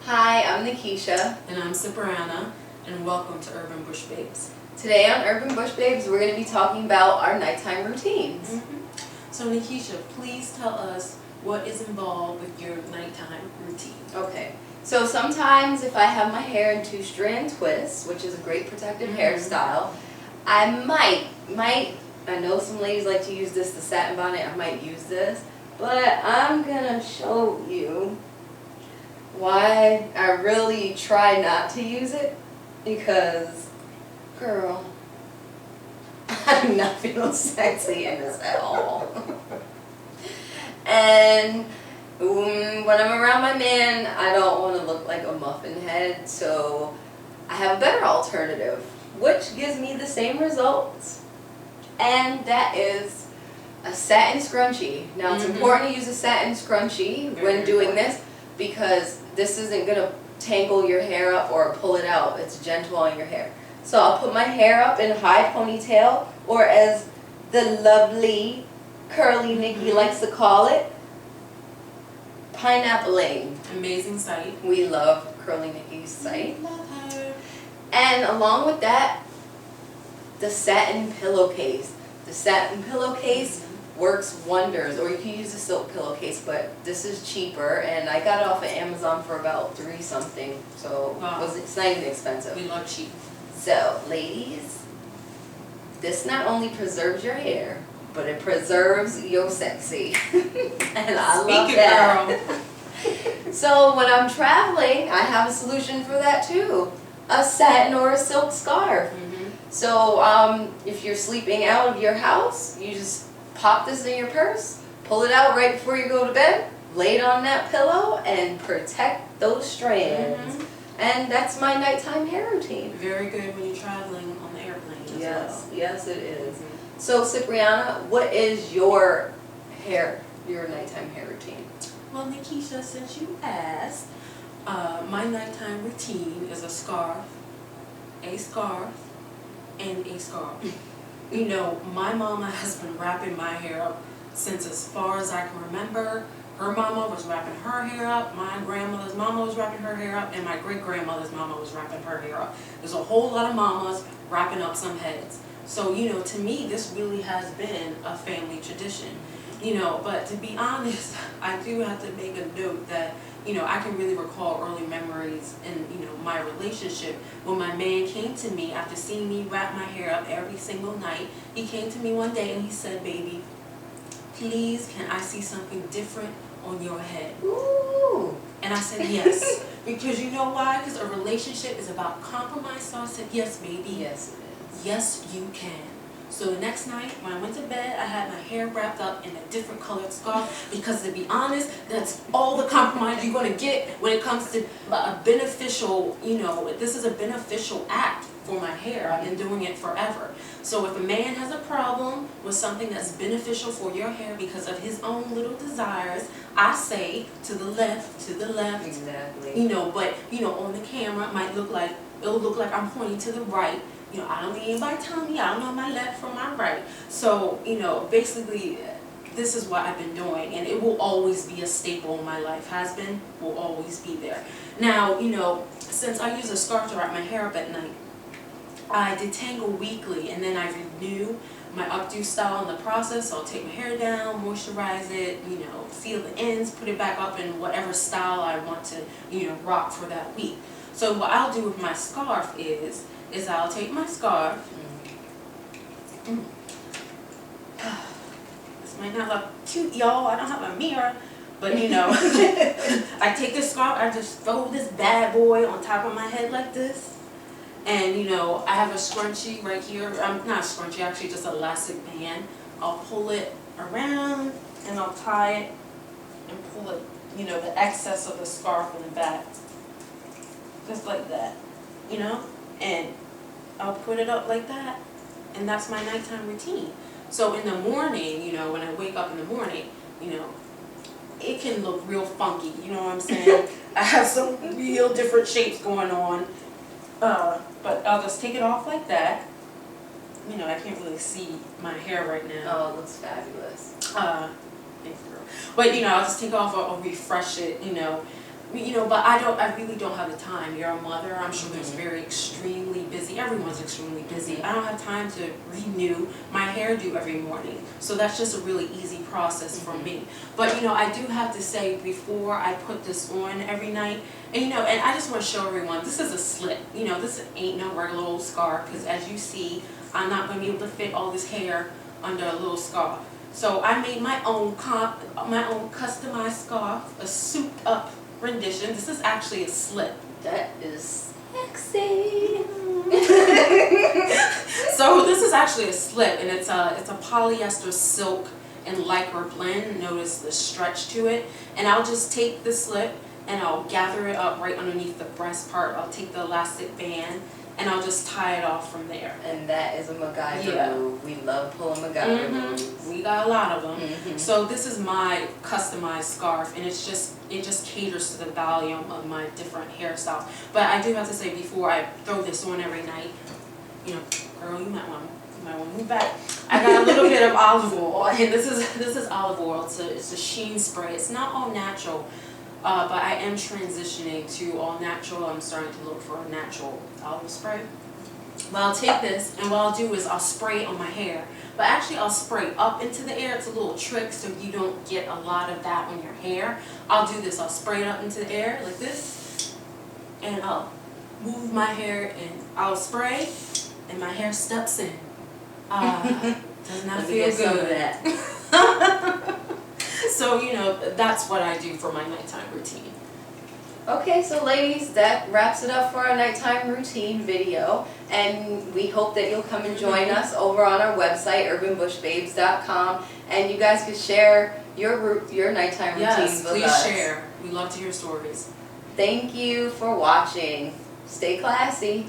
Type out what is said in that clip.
Hi, I'm Nikisha. And I'm Cipriana, and welcome to Urban Bush Babes. Today on Urban Bush Babes, we're going to be talking about our nighttime routines. So Nikisha, please tell us what is involved with your nighttime routine. Okay, so sometimes if I have my hair in 2-strand twists, which is a great protective hairstyle, I might, I know some ladies like to use this, the satin bonnet, I might use this, but I'm going to show you why I really try not to use it, because, girl, I do not feel sexy in this at all. And when I'm around my man, I don't want to look like a muffin head, so I have a better alternative, which gives me the same results, and that is a satin scrunchie. Now, it's important to use a satin scrunchie when doing this, because this isn't going to tangle your hair up or pull it out. It's gentle on your hair. So I'll put my hair up in a high ponytail, or as the lovely Curly Nikki likes to call it, pineappling. Amazing sight. We love Curly Nikki's site. Love her. And along with that, the satin pillowcase. The satin pillowcase works wonders, or you can use a silk pillowcase, but this is cheaper, and I got it off of Amazon for about $3 something, so it's not even expensive. We love cheap. So, ladies, this not only preserves your hair, but it preserves your sexy. And I love that. Girl. So when I'm traveling, I have a solution for that too. A satin or a silk scarf. So if you're sleeping out of your house, you just pop this in your purse, pull it out right before you go to bed, lay it on that pillow, and protect those strands. And that's my nighttime hair routine. Very good when you're traveling on the airplane as well. Yes it is. So Cipriana, what is your nighttime hair routine? Well, Nikisha, since you asked, my nighttime routine is a scarf, and a scarf. You know, my mama has been wrapping my hair up since as far as I can remember. Her mama was wrapping her hair up, my grandmother's mama was wrapping her hair up, and my great-grandmother's mama was wrapping her hair up. There's a whole lot of mamas wrapping up some heads. So, you know, to me, this really has been a family tradition. You know, but to be honest, I do have to make a note that, you know, I can really recall early memories in, you know, my relationship when my man came to me after seeing me wrap my hair up every single night. He came to me one day and he said, "Baby, please, can I see something different on your head?" Ooh. And I said, yes. Because you know why? Because a relationship is about compromise. So I said, yes, baby. Yes, it is. Yes, you can. So the next night, when I went to bed, I had my hair wrapped up in a different colored scarf, because to be honest, that's all the compromise you're going to get when it comes to a beneficial, you know, this is a beneficial act for my hair. I've been doing it forever. So if a man has a problem with something that's beneficial for your hair because of his own little desires, I say to the left. Exactly. You know, but, you know, on the camera, it'll look like I'm pointing to the right. You know, I don't need anybody telling me I don't know my left from my right. So, you know, basically, this is what I've been doing, and it will always be a staple in my life. Has been, will always be there. Now, you know, since I use a scarf to wrap my hair up at night, I detangle weekly, and then I renew my updo style in the process. So I'll take my hair down, moisturize it, you know, seal the ends, put it back up in whatever style I want to, you know, rock for that week. So what I'll do with my scarf is I'll take my scarf. This might not look cute, y'all. I don't have a mirror, but you know, I take this scarf, I just throw this bad boy on top of my head like this. And you know, I have a scrunchie right here. Not a scrunchie, actually just an elastic band. I'll pull it around and I'll tie it and pull it, you know, the excess of the scarf in the back. Just like that, you know? And I'll put it up like that, and that's my nighttime routine. So in the morning, you know, when I wake up in the morning, you know, it can look real funky, you know what I'm saying? I have some real different shapes going on, but I'll just take it off like that. You know, I can't really see my hair right now. Oh, it looks fabulous. But you know, I'll just take off, I'll refresh it, you know. but I really don't have the time. You're a mother. I'm sure there's very extremely busy. Everyone's extremely busy. I don't have time to renew my hairdo every morning. So that's just a really easy process for me. But, I do have to say before I put this on every night, and I just want to show everyone, this is a slip. This ain't no regular old scarf, because as you see, I'm not going to be able to fit all this hair under a little scarf. So I made my own customized scarf, a souped up rendition. This is actually a slip. That is sexy. So this is actually a slip, and it's a polyester silk and lycra blend. Notice the stretch to it. And I'll just take the slip and I'll gather it up right underneath the breast part. I'll take the elastic band and I'll just tie it off from there. And that is a MacGyver move. We love pulling MacGyver moves. We got a lot of them. So this is my customized scarf, and it just caters to the volume of my different hairstyles. But I do have to say, before I throw this on every night, girl, you might want to move back. I got a little bit of olive oil, and this is olive oil. It's a sheen spray. It's not all natural. But I am transitioning to all natural. I'm starting to look for a natural olive spray. But I'll take this, and what I'll do is I'll spray it on my hair. But actually I'll spray up into the air. It's a little trick so you don't get a lot of that on your hair. I'll do this. I'll spray it up into the air like this, and I'll move my hair, and I'll spray, and my hair steps in. Does not feel good. So, that's what I do for my nighttime routine. Okay, so ladies, that wraps it up for our nighttime routine video. And we hope that you'll come and join us over on our website, urbanbushbabes.com. And you guys can share your nighttime routines with us. Yes, please share. We love to hear stories. Thank you for watching. Stay classy.